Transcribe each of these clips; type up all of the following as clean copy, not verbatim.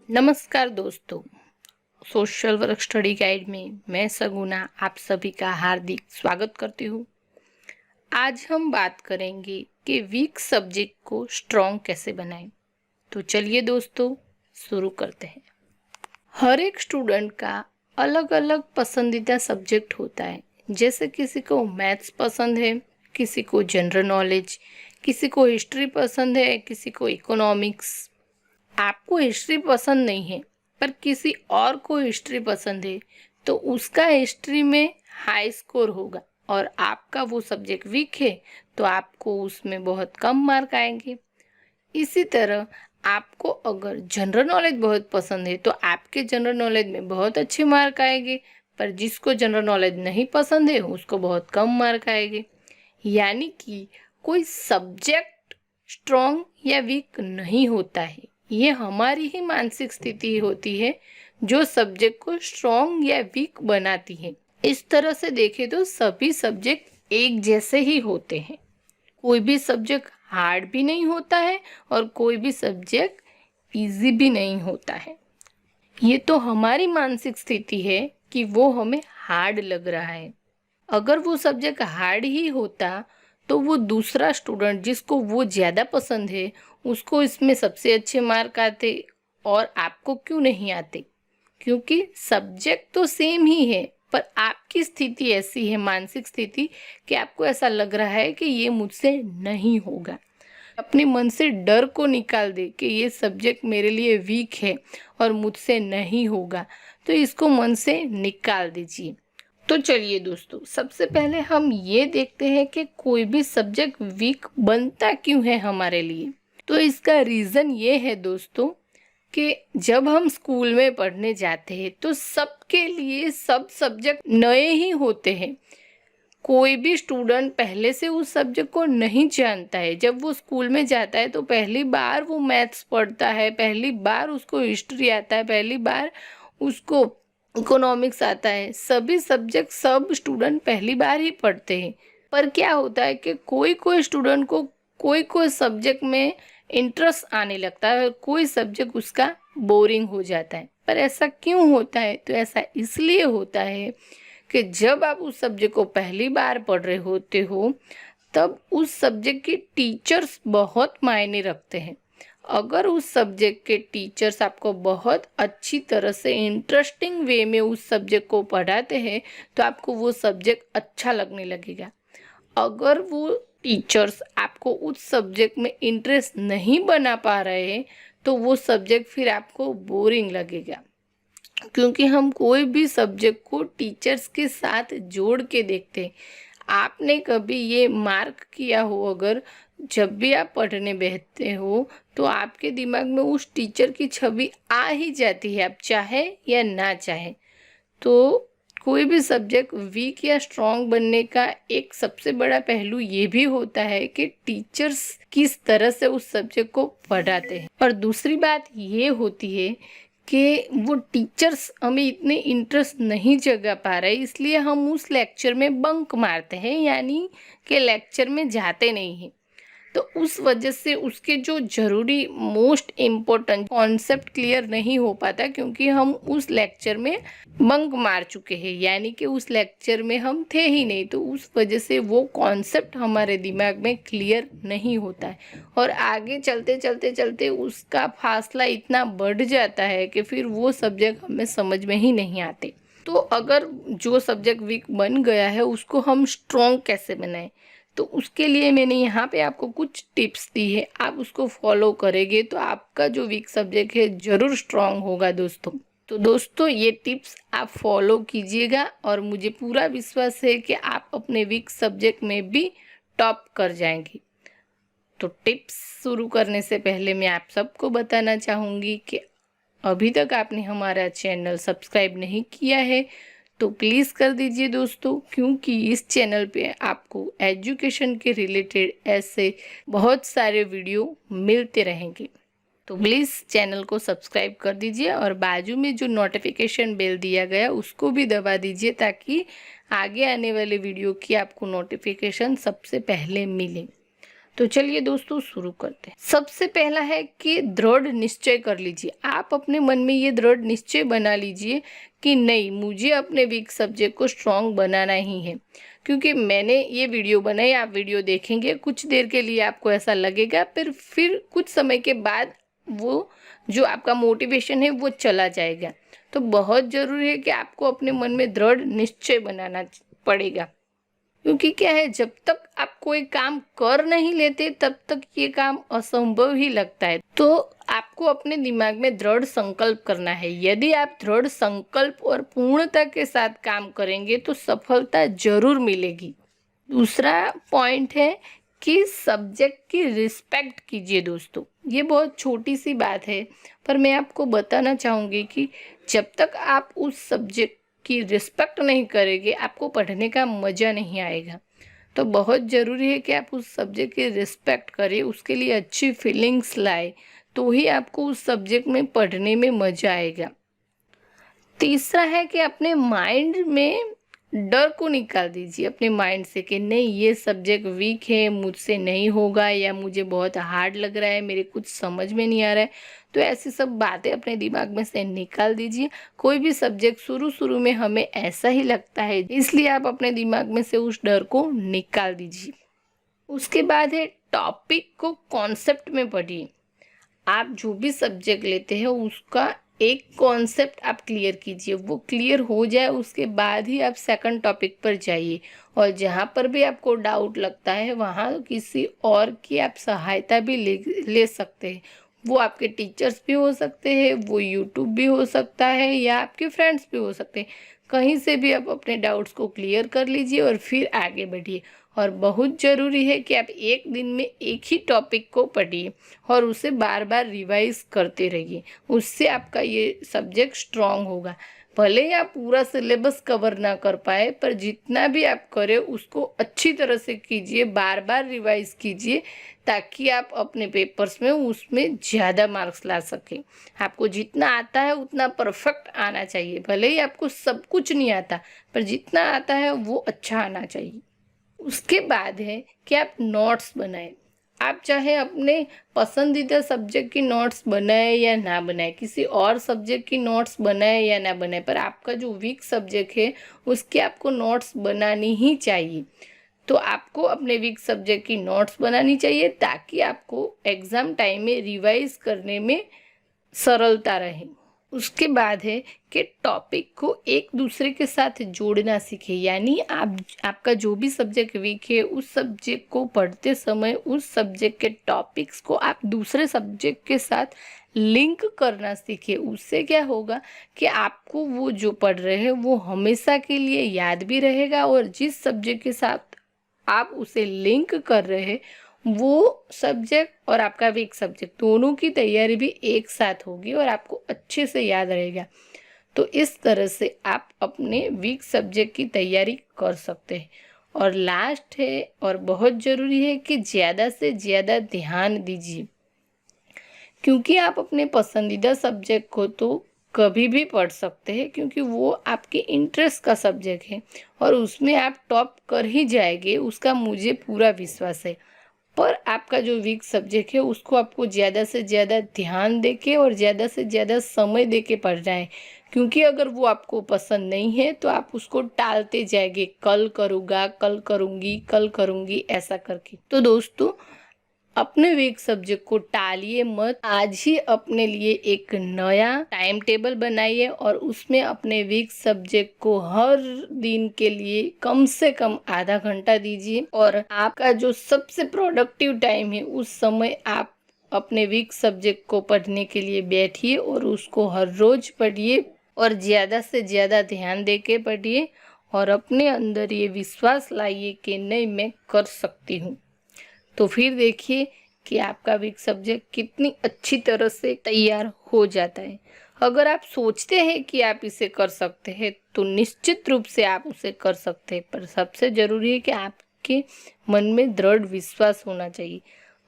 नमस्कार दोस्तों। Social work study guide में मैं सगुना आप सभी का हार्दिक स्वागत करती हूँ। आज हम बात करेंगे कि वीक सब्जेक्ट को स्ट्रॉन्ग कैसे बनाएं। तो चलिए दोस्तों शुरू करते हैं। हर एक स्टूडेंट का अलग अलग पसंदीदा सब्जेक्ट होता है। जैसे किसी को मैथ्स पसंद है, किसी को जनरल नॉलेज, किसी को हिस्ट्री पसंद है, किसी को इकोनॉमिक्स। आपको हिस्ट्री पसंद नहीं है पर किसी और को हिस्ट्री पसंद है तो उसका हिस्ट्री में हाई स्कोर होगा, और आपका वो सब्जेक्ट वीक है तो आपको उसमें बहुत कम मार्क आएंगे। इसी तरह आपको अगर जनरल नॉलेज बहुत पसंद है तो आपके जनरल नॉलेज में बहुत अच्छे मार्क आएंगे, पर जिसको जनरल नॉलेज नहीं पसंद है उसको बहुत कम मार्क आएंगे। यानी कि कोई सब्जेक्ट स्ट्रॉन्ग या वीक नहीं होता है, ये हमारी ही मानसिक स्थिति होती है जो सब्जेक्ट को स्ट्रॉन्ग या वीक बनाती है। इस तरह से देखें तो सभी सब्जेक्ट एक जैसे ही होते हैं। कोई भी सब्जेक्ट हार्ड भी नहीं होता है और कोई भी सब्जेक्ट इजी भी नहीं होता है। ये तो हमारी मानसिक स्थिति है कि वो हमें हार्ड लग रहा है। अगर वो सब्जेक्ट हार्ड ही होता तो वो दूसरा स्टूडेंट जिसको वो ज़्यादा पसंद है उसको इसमें सबसे अच्छे मार्क आते, और आपको क्यों नहीं आते? क्योंकि सब्जेक्ट तो सेम ही है, पर आपकी स्थिति ऐसी है, मानसिक स्थिति, कि आपको ऐसा लग रहा है कि ये मुझसे नहीं होगा। अपने मन से डर को निकाल दे कि ये सब्जेक्ट मेरे लिए वीक है और मुझसे नहीं होगा, तो इसको मन से निकाल दीजिए। तो चलिए दोस्तों, सबसे पहले हम ये देखते हैं कि कोई भी सब्जेक्ट वीक बनता क्यों है हमारे लिए। तो इसका रीज़न ये है दोस्तों कि जब हम स्कूल में पढ़ने जाते हैं तो सबके लिए सब सब्जेक्ट नए ही होते हैं। कोई भी स्टूडेंट पहले से उस सब्जेक्ट को नहीं जानता है। जब वो स्कूल में जाता है तो पहली बार वो मैथ्स पढ़ता है, पहली बार उसको हिस्ट्री आता है, पहली बार उसको इकोनॉमिक्स आता है। सभी सब्जेक्ट सब स्टूडेंट पहली बार ही पढ़ते हैं। पर क्या होता है कि कोई कोई स्टूडेंट को कोई कोई सब्जेक्ट में इंटरेस्ट आने लगता है और कोई सब्जेक्ट उसका बोरिंग हो जाता है। पर ऐसा क्यों होता है? तो ऐसा इसलिए होता है कि जब आप उस सब्जेक्ट को पहली बार पढ़ रहे होते हो तब उस सब्जेक्ट के टीचर्स बहुत मायने रखते हैं। अगर उस सब्जेक्ट के टीचर्स आपको बहुत अच्छी तरह से इंटरेस्टिंग वे में उस सब्जेक्ट को पढ़ाते हैं तो आपको वो सब्जेक्ट अच्छा लगने लगेगा। अगर वो टीचर्स आपको उस सब्जेक्ट में इंटरेस्ट नहीं बना पा रहे हैं तो वो सब्जेक्ट फिर आपको बोरिंग लगेगा। क्योंकि हम कोई भी सब्जेक्ट को टीचर्स के साथ जोड़ के देखते हैं। आपने कभी ये मार्क किया हो, अगर जब भी आप पढ़ने बैठते हो तो आपके दिमाग में उस टीचर की छवि आ ही जाती है, आप चाहे या ना चाहे। तो कोई भी सब्जेक्ट वीक या स्ट्रॉन्ग बनने का एक सबसे बड़ा पहलू ये भी होता है कि टीचर्स किस तरह से उस सब्जेक्ट को पढ़ाते हैं। और दूसरी बात ये होती है कि वो टीचर्स हमें इतने इंटरेस्ट नहीं जगा पा रहे, इसलिए हम उस लेक्चर में बंक मारते हैं, यानी कि लेक्चर में जाते नहीं हैं। तो उस वजह से उसके जो ज़रूरी मोस्ट इम्पोर्टेंट कॉन्सेप्ट क्लियर नहीं हो पाता, क्योंकि हम उस लेक्चर में बंक मार चुके हैं, यानी कि उस लेक्चर में हम थे ही नहीं। तो उस वजह से वो कॉन्सेप्ट हमारे दिमाग में क्लियर नहीं होता है और आगे चलते चलते चलते उसका फासला इतना बढ़ जाता है कि फिर वो सब्जेक्ट हमें समझ में ही नहीं आते। तो अगर जो सब्जेक्ट वीक बन गया है उसको हम स्ट्रॉन्ग कैसे बनाएं, तो उसके लिए मैंने यहाँ पे आपको कुछ टिप्स दी है। आप उसको फॉलो करेंगे तो आपका जो वीक सब्जेक्ट है ज़रूर स्ट्रॉन्ग होगा दोस्तों। तो दोस्तों ये टिप्स आप फॉलो कीजिएगा और मुझे पूरा विश्वास है कि आप अपने वीक सब्जेक्ट में भी टॉप कर जाएंगे। तो टिप्स शुरू करने से पहले मैं आप सबको बताना चाहूँगी कि अभी तक आपने हमारा चैनल सब्सक्राइब नहीं किया है तो प्लीज़ कर दीजिए दोस्तों, क्योंकि इस चैनल पे आपको एजुकेशन के रिलेटेड ऐसे बहुत सारे वीडियो मिलते रहेंगे। तो प्लीज़ चैनल को सब्सक्राइब कर दीजिए और बाजू में जो नोटिफिकेशन बेल दिया गया उसको भी दबा दीजिए, ताकि आगे आने वाले वीडियो की आपको नोटिफिकेशन सबसे पहले मिले। तो चलिए दोस्तों शुरू करते हैं। सबसे पहला है कि दृढ़ निश्चय कर लीजिए। आप अपने मन में ये दृढ़ निश्चय बना लीजिए कि नहीं, मुझे अपने वीक सब्जेक्ट को स्ट्रांग बनाना ही है। क्योंकि मैंने ये वीडियो बनाई, आप वीडियो देखेंगे, कुछ देर के लिए आपको ऐसा लगेगा, फिर कुछ समय के बाद वो जो आपका मोटिवेशन है वो चला जाएगा। तो बहुत ज़रूरी है कि आपको अपने मन में दृढ़ निश्चय बनाना पड़ेगा। क्योंकि क्या है, जब तक आप कोई काम कर नहीं लेते तब तक ये काम असंभव ही लगता है। तो आपको अपने दिमाग में दृढ़ संकल्प करना है। यदि आप दृढ़ संकल्प और पूर्णता के साथ काम करेंगे तो सफलता जरूर मिलेगी। दूसरा पॉइंट है कि सब्जेक्ट की रिस्पेक्ट कीजिए दोस्तों। ये बहुत छोटी सी बात है, पर मैं आपको बताना चाहूँगी कि जब तक आप उस सब्जेक्ट की रिस्पेक्ट नहीं करेंगे, आपको पढ़ने का मज़ा नहीं आएगा। तो बहुत ज़रूरी है कि आप उस सब्जेक्ट की रिस्पेक्ट करें, उसके लिए अच्छी फीलिंग्स लाए, तो ही आपको उस सब्जेक्ट में पढ़ने में मज़ा आएगा। तीसरा है कि अपने माइंड में डर को निकाल दीजिए अपने माइंड से कि नहीं, ये सब्जेक्ट वीक है, मुझसे नहीं होगा, या मुझे बहुत हार्ड लग रहा है, मेरे कुछ समझ में नहीं आ रहा है। तो ऐसी सब बातें अपने दिमाग में से निकाल दीजिए। कोई भी सब्जेक्ट शुरू में हमें ऐसा ही लगता है, इसलिए आप अपने दिमाग में से उस डर को निकाल दीजिए। उसके बाद है टॉपिक को कॉन्सेप्ट में पढ़िए। आप जो भी सब्जेक्ट लेते हैं उसका एक कॉन्सेप्ट आप क्लियर कीजिए। वो क्लियर हो जाए उसके बाद ही आप सेकंड टॉपिक पर जाइए। और जहाँ पर भी आपको डाउट लगता है वहाँ किसी और की आप सहायता भी ले सकते हैं। वो आपके टीचर्स भी हो सकते हैं, वो यूट्यूब भी हो सकता है, या आपके फ्रेंड्स भी हो सकते हैं। कहीं से भी आप अपने डाउट्स को क्लियर कर लीजिए और फिर आगे बढ़िए। और बहुत ज़रूरी है कि आप एक दिन में एक ही टॉपिक को पढ़िए और उसे बार बार रिवाइज करते रहिए। उससे आपका ये सब्जेक्ट स्ट्रांग होगा। भले ही आप पूरा सिलेबस कवर ना कर पाए, पर जितना भी आप करें उसको अच्छी तरह से कीजिए, बार बार रिवाइज कीजिए, ताकि आप अपने पेपर्स में उसमें ज़्यादा मार्क्स ला सकें। आपको जितना आता है उतना परफेक्ट आना चाहिए। भले ही आपको सब कुछ नहीं आता, पर जितना आता है वो अच्छा आना चाहिए। उसके बाद है कि आप नोट्स बनाएं। आप चाहे अपने पसंदीदा सब्जेक्ट की नोट्स बनाए या ना बनाए, किसी और सब्जेक्ट की नोट्स बनाए या ना बनाए, पर आपका जो वीक सब्जेक्ट है उसके आपको नोट्स बनानी ही चाहिए। तो आपको अपने वीक सब्जेक्ट की नोट्स बनानी चाहिए ताकि आपको एग्ज़ाम टाइम में रिवाइज करने में सरलता रहे। उसके बाद है कि टॉपिक को एक दूसरे के साथ जोड़ना सीखें। यानी आपका जो भी सब्जेक्ट वीक है उस सब्जेक्ट को पढ़ते समय उस सब्जेक्ट के टॉपिक्स को आप दूसरे सब्जेक्ट के साथ लिंक करना सीखें। उससे क्या होगा कि आपको वो जो पढ़ रहे हैं वो हमेशा के लिए याद भी रहेगा, और जिस सब्जेक्ट के साथ आप उसे लिंक कर रहे हैं वो सब्जेक्ट और आपका वीक सब्जेक्ट दोनों की तैयारी भी एक साथ होगी और आपको अच्छे से याद रहेगा। तो इस तरह से आप अपने वीक सब्जेक्ट की तैयारी कर सकते हैं। और लास्ट है और बहुत ज़रूरी है कि ज़्यादा से ज़्यादा ध्यान दीजिए, क्योंकि आप अपने पसंदीदा सब्जेक्ट को तो कभी भी पढ़ सकते हैं, क्योंकि वो आपके इंटरेस्ट का सब्जेक्ट है और उसमें आप टॉप कर ही जाएंगे, उसका मुझे पूरा विश्वास है। पर आपका जो वीक सब्जेक्ट है उसको आपको ज़्यादा से ज़्यादा ध्यान देके और ज़्यादा से ज़्यादा समय देके पढ़ना है, क्योंकि अगर वो आपको पसंद नहीं है तो आप उसको टालते जाएंगे, कल करूँगा, कल करूँगी, कल करूँगी, ऐसा करके। तो दोस्तों, अपने वीक सब्जेक्ट को टालिए मत। आज ही अपने लिए एक नया टाइम टेबल बनाइए और उसमें अपने वीक सब्जेक्ट को हर दिन के लिए कम से कम आधा घंटा दीजिए। और आपका जो सबसे प्रोडक्टिव टाइम है उस समय आप अपने वीक सब्जेक्ट को पढ़ने के लिए बैठिए और उसको हर रोज पढ़िए और ज़्यादा से ज़्यादा ध्यान दे के पढ़िए और अपने अंदर ये विश्वास लाइए कि नहीं, मैं कर सकती हूँ। तो फिर देखिए कि आपका वीक सब्जेक्ट कितनी अच्छी तरह से तैयार हो जाता है। अगर आप सोचते हैं कि आप इसे कर सकते हैं तो निश्चित रूप से आप उसे कर सकते हैं, पर सबसे ज़रूरी है कि आपके मन में दृढ़ विश्वास होना चाहिए।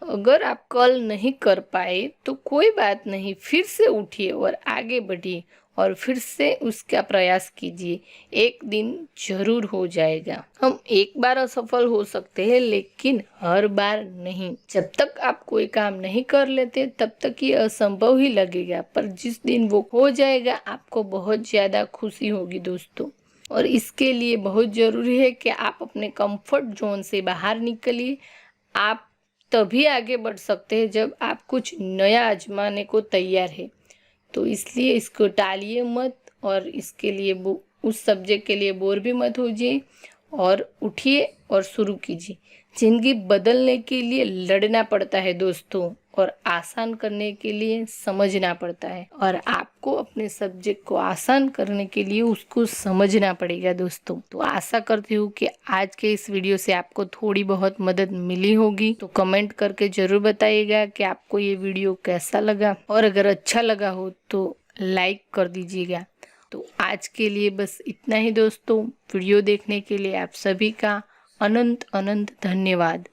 अगर आप कल नहीं कर पाए तो कोई बात नहीं, फिर से उठिए और आगे बढ़िए और फिर से उसका प्रयास कीजिए, एक दिन जरूर हो जाएगा। हम एक बार असफल हो सकते हैं लेकिन हर बार नहीं। जब तक आप कोई काम नहीं कर लेते तब तक ये असंभव ही लगेगा, पर जिस दिन वो हो जाएगा आपको बहुत ज्यादा खुशी होगी दोस्तों। और इसके लिए बहुत जरूरी है कि आप अपने कंफर्ट जोन से बाहर निकलिए। आप तभी आगे बढ़ सकते हैं जब आप कुछ नया आजमाने को तैयार है। तो इसलिए इसको टालिए मत, और इसके लिए उस सब्जेक्ट के लिए बोर भी मत होइए, और उठिए और शुरू कीजिए। जिंदगी बदलने के लिए लड़ना पड़ता है दोस्तों, और आसान करने के लिए समझना पड़ता है, और आपको अपने सब्जेक्ट को आसान करने के लिए उसको समझना पड़ेगा दोस्तों। तो आशा करती हूँ कि आज के इस वीडियो से आपको थोड़ी बहुत मदद मिली होगी। तो कमेंट करके जरूर बताइएगा कि आपको ये वीडियो कैसा लगा, और अगर अच्छा लगा हो तो लाइक कर दीजिएगा। तो आज के लिए बस इतना ही दोस्तों। वीडियो देखने के लिए आप सभी का अनंत अनंत धन्यवाद।